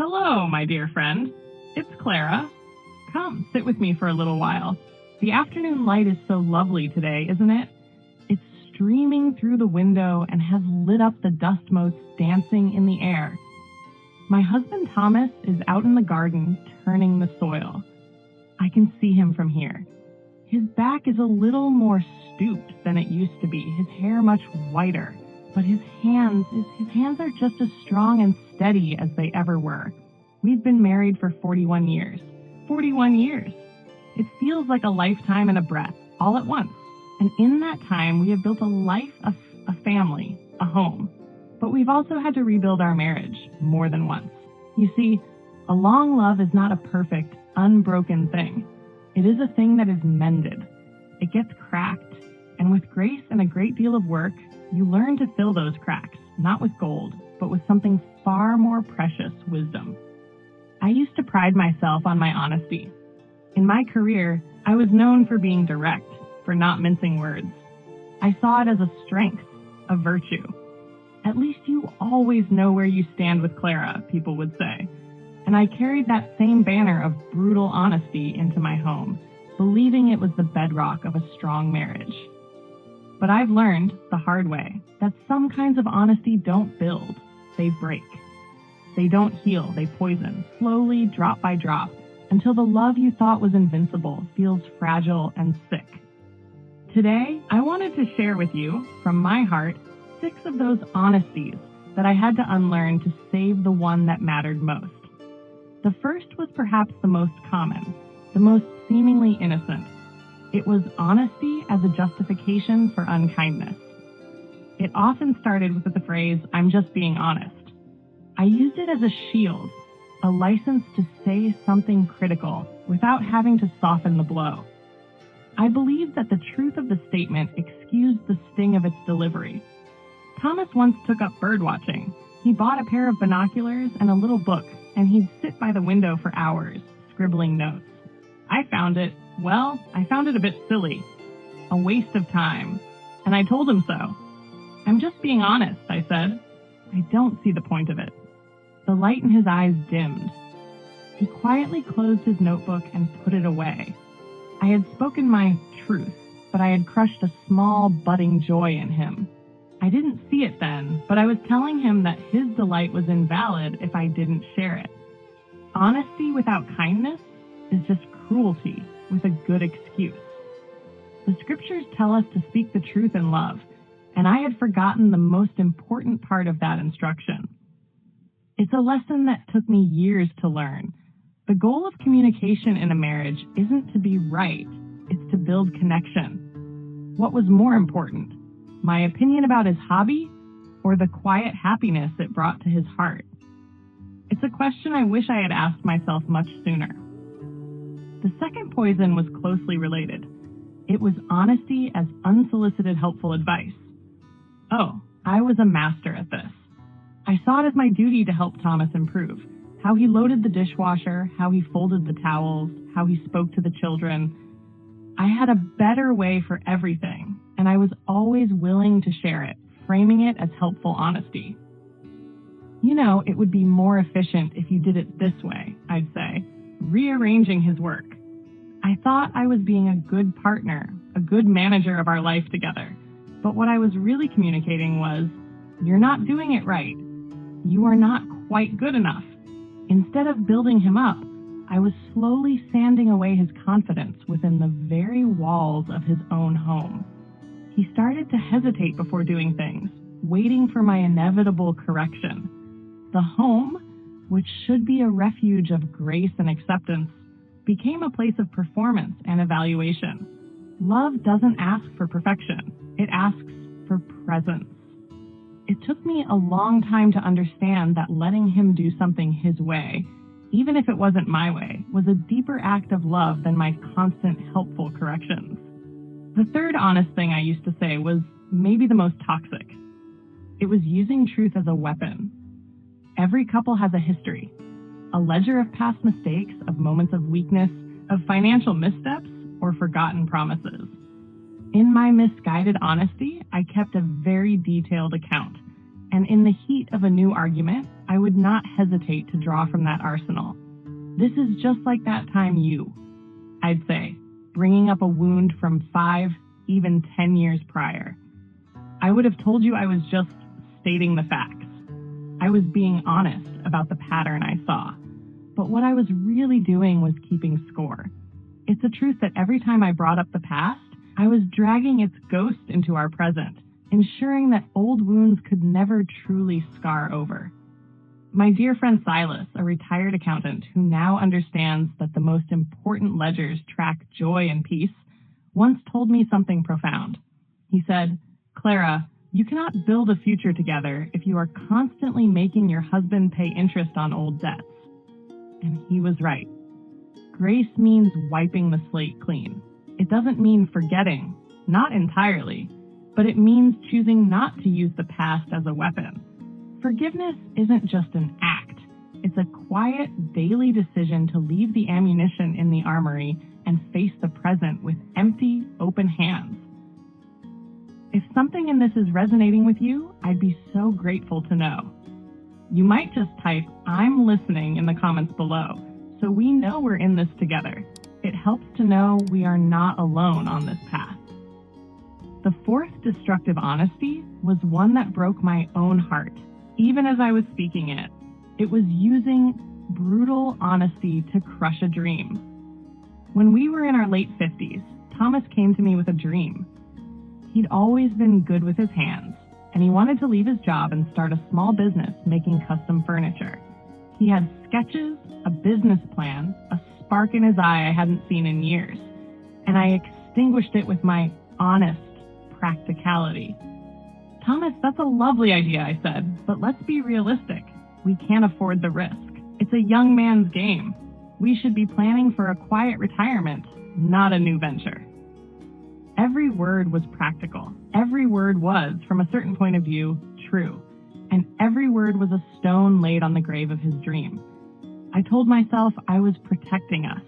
Hello, my dear friend. It's Clara. Come, sit with me for a little while. The afternoon light is so lovely today, isn't it? It's streaming through the window and has lit up the dust motes dancing in the air. My husband Thomas is out in the garden turning the soil. I can see him from here. His back is a little more stooped than it used to be, his hair much whiter, but his hands are just as strong and steady as they ever were. We've been married for 41 years. 41 years! It feels like a lifetime and a breath, all at once. And in that time, we have built a life, a family, a home. But we've also had to rebuild our marriage more than once. You see, a long love is not a perfect, unbroken thing. It is a thing that is mended. It gets cracked, and with grace and a great deal of work, you learn to fill those cracks, not with gold, but with something far more precious, wisdom. I used to pride myself on my honesty. In my career, I was known for being direct, for not mincing words. I saw it as a strength, a virtue. At least you always know where you stand with Clara, people would say. And I carried that same banner of brutal honesty into my home, believing it was the bedrock of a strong marriage. But I've learned, the hard way, that some kinds of honesty don't build, they break. They don't heal, they poison, slowly, drop by drop, until the love you thought was invincible feels fragile and sick. Today, I wanted to share with you, from my heart, 6 of those honesties that I had to unlearn to save the one that mattered most. The first was perhaps the most common, the most seemingly innocent. It was honesty as a justification for unkindness. It often started with the phrase, "I'm just being honest." I used it as a shield, a license to say something critical without having to soften the blow. I believed that the truth of the statement excused the sting of its delivery. Thomas once took up birdwatching. He bought a pair of binoculars and a little book, and he'd sit by the window for hours, scribbling notes. I found it a bit silly, a waste of time, and I told him so. "I'm just being honest," I said. "I don't see the point of it." The light in his eyes dimmed. He quietly closed his notebook and put it away. I had spoken my truth, but I had crushed a small, budding joy in him. I didn't see it then, but I was telling him that his delight was invalid if I didn't share it. Honesty without kindness is just cruelty with a good excuse. The scriptures tell us to speak the truth in love, and I had forgotten the most important part of that instruction. It's a lesson that took me years to learn. The goal of communication in a marriage isn't to be right, it's to build connection. What was more important, my opinion about his hobby or the quiet happiness it brought to his heart? It's a question I wish I had asked myself much sooner. The second poison was closely related. It was honesty as unsolicited helpful advice. Oh, I was a master at this. I saw it as my duty to help Thomas improve. How he loaded the dishwasher, how he folded the towels, how he spoke to the children. I had a better way for everything, and I was always willing to share it, framing it as helpful honesty. "You know, it would be more efficient if you did it this way," I'd say, rearranging his work. I thought I was being a good partner, a good manager of our life together. But what I was really communicating was, "You're not doing it right. You are not quite good enough." Instead of building him up, I was slowly sanding away his confidence within the very walls of his own home. He started to hesitate before doing things, waiting for my inevitable correction. The home, which should be a refuge of grace and acceptance, became a place of performance and evaluation. Love doesn't ask for perfection. It asks for presence. It took me a long time to understand that letting him do something his way, even if it wasn't my way, was a deeper act of love than my constant helpful corrections. The third honest thing I used to say was maybe the most toxic. It was using truth as a weapon. Every couple has a history, a ledger of past mistakes, of moments of weakness, of financial missteps, or forgotten promises. In my misguided honesty, I kept a very detailed account, and in the heat of a new argument, I would not hesitate to draw from that arsenal. This is just like that time I'd say, bringing up a wound from 5, even 10 years prior. I would have told you I was just stating the facts. I was being honest about the pattern I saw. But what I was really doing was keeping score. It's a truth that every time I brought up the past, I was dragging its ghost into our present, ensuring that old wounds could never truly scar over. My dear friend Silas, a retired accountant who now understands that the most important ledgers track joy and peace, once told me something profound. He said, "Clara, you cannot build a future together if you are constantly making your husband pay interest on old debts." And he was right. Grace means wiping the slate clean. It doesn't mean forgetting, not entirely, but it means choosing not to use the past as a weapon. Forgiveness isn't just an act. It's a quiet, daily decision to leave the ammunition in the armory and face the present with empty, open hands. If something in this is resonating with you, I'd be so grateful to know. You might just type, "I'm listening" in the comments below, so we know we're in this together. It helps to know we are not alone on this path. The fourth destructive honesty was one that broke my own heart, even as I was speaking it. It was using brutal honesty to crush a dream. When we were in our late 50s, Thomas came to me with a dream. He'd always been good with his hands, and he wanted to leave his job and start a small business making custom furniture. He had sketches, a business plan, a spark in his eye I hadn't seen in years, and I extinguished it with my honest practicality. "Thomas, that's a lovely idea," I said, "but let's be realistic. We can't afford the risk. It's a young man's game. We should be planning for a quiet retirement, not a new venture." Every word was practical. Every word was, from a certain point of view, true. And every word was a stone laid on the grave of his dream. I told myself I was protecting us,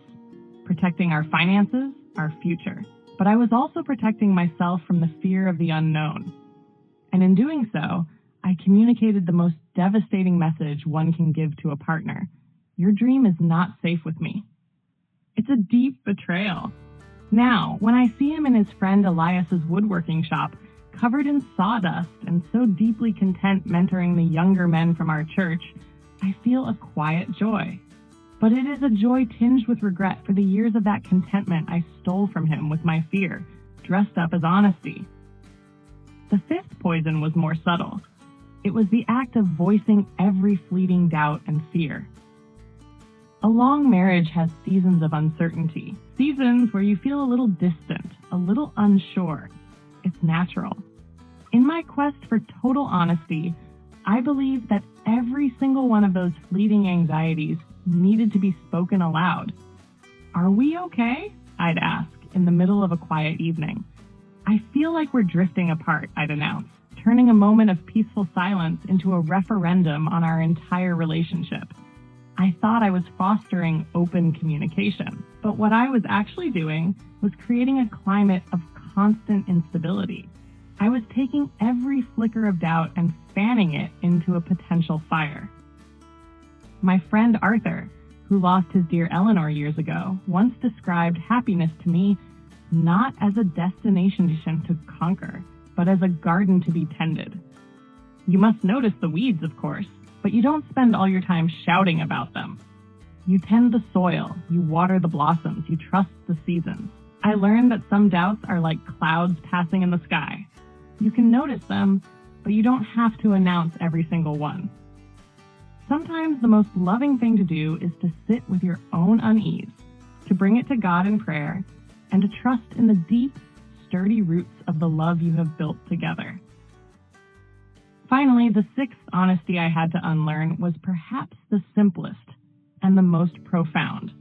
protecting our finances, our future. But I was also protecting myself from the fear of the unknown. And in doing so, I communicated the most devastating message one can give to a partner. Your dream is not safe with me. It's a deep betrayal. Now, when I see him in his friend Elias's woodworking shop, covered in sawdust and so deeply content mentoring the younger men from our church, I feel a quiet joy. But it is a joy tinged with regret for the years of that contentment I stole from him with my fear, dressed up as honesty. The fifth poison was more subtle. It was the act of voicing every fleeting doubt and fear. A long marriage has seasons of uncertainty, seasons where you feel a little distant, a little unsure. It's natural. In my quest for total honesty, I believe that every single one of those fleeting anxieties needed to be spoken aloud. "Are we okay?" I'd ask in the middle of a quiet evening. "I feel like we're drifting apart," I'd announce, turning a moment of peaceful silence into a referendum on our entire relationship. I thought I was fostering open communication, but what I was actually doing was creating a climate of constant instability. I was taking every flicker of doubt and fanning it into a potential fire. My friend Arthur, who lost his dear Eleanor years ago, once described happiness to me not as a destination to conquer, but as a garden to be tended. You must notice the weeds, of course, but you don't spend all your time shouting about them. You tend the soil, you water the blossoms, you trust the seasons. I learned that some doubts are like clouds passing in the sky. You can notice them, but you don't have to announce every single one. Sometimes the most loving thing to do is to sit with your own unease, to bring it to God in prayer, and to trust in the deep, sturdy roots of the love you have built together. Finally, the sixth honesty I had to unlearn was perhaps the simplest and the most profound.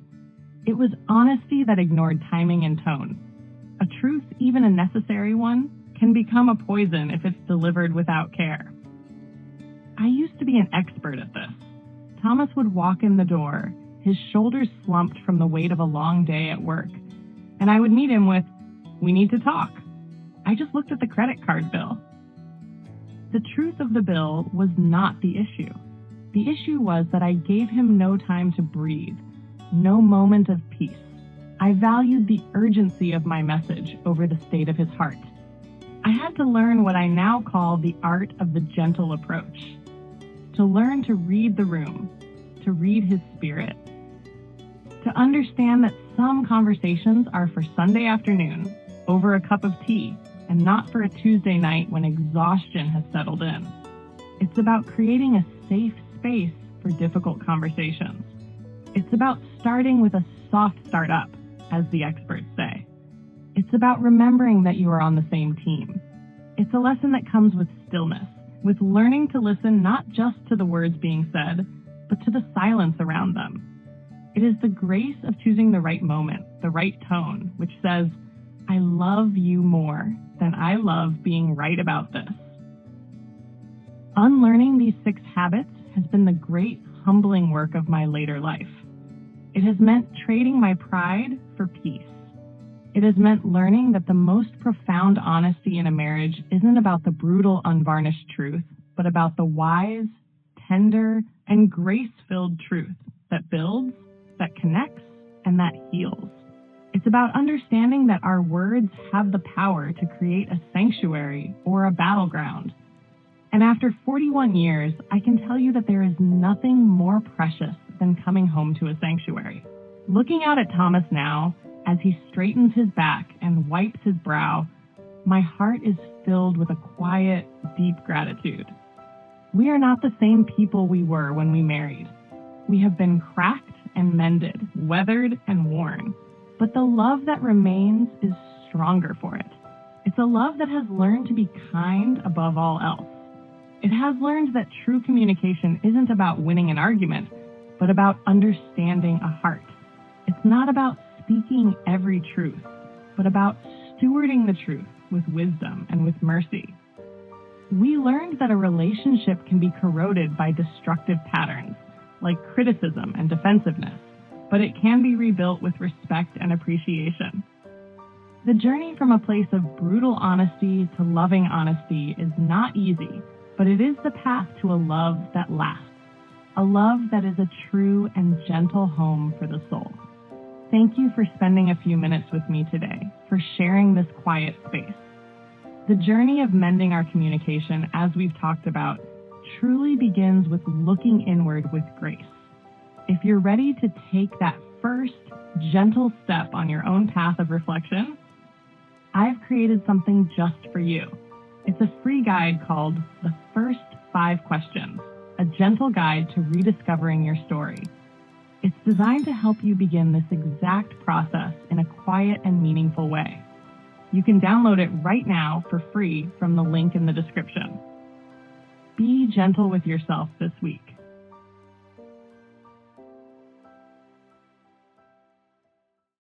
It was honesty that ignored timing and tone. A truth, even a necessary one, can become a poison if it's delivered without care. I used to be an expert at this. Thomas would walk in the door, his shoulders slumped from the weight of a long day at work, and I would meet him with, "We need to talk." I just looked at the credit card bill. The truth of the bill was not the issue. The issue was that I gave him no time to breathe, no moment of peace. I valued the urgency of my message over the state of his heart. I had to learn what I now call the art of the gentle approach. To learn to read the room, to read his spirit. To understand that some conversations are for Sunday afternoon, over a cup of tea, and not for a Tuesday night when exhaustion has settled in. It's about creating a safe space for difficult conversations. It's about starting with a soft startup, as the experts say. It's about remembering that you are on the same team. It's a lesson that comes with stillness, with learning to listen not just to the words being said, but to the silence around them. It is the grace of choosing the right moment, the right tone, which says, I love you more than I love being right about this. Unlearning these 6 habits has been the great humbling work of my later life. It has meant trading my pride for peace. It has meant learning that the most profound honesty in a marriage isn't about the brutal, unvarnished truth, but about the wise, tender, and grace-filled truth that builds, that connects, and that heals. It's about understanding that our words have the power to create a sanctuary or a battleground. And after 41 years, I can tell you that there is nothing more precious than coming home to a sanctuary. Looking out at Thomas now, as he straightens his back and wipes his brow, my heart is filled with a quiet, deep gratitude. We are not the same people we were when we married. We have been cracked and mended, weathered and worn. But the love that remains is stronger for it. It's a love that has learned to be kind above all else. It has learned that true communication isn't about winning an argument, but about understanding a heart. It's not about speaking every truth, but about stewarding the truth with wisdom and with mercy. We learned that a relationship can be corroded by destructive patterns, like criticism and defensiveness, but it can be rebuilt with respect and appreciation. The journey from a place of brutal honesty to loving honesty is not easy, but it is the path to a love that lasts, a love that is a true and gentle home for the soul. Thank you for spending a few minutes with me today, for sharing this quiet space. The journey of mending our communication, as we've talked about, truly begins with looking inward with grace. If you're ready to take that first gentle step on your own path of reflection, I've created something just for you. It's a free guide called The First 5 Questions, a gentle guide to rediscovering your story. It's designed to help you begin this exact process in a quiet and meaningful way. You can download it right now for free from the link in the description. Be gentle with yourself this week.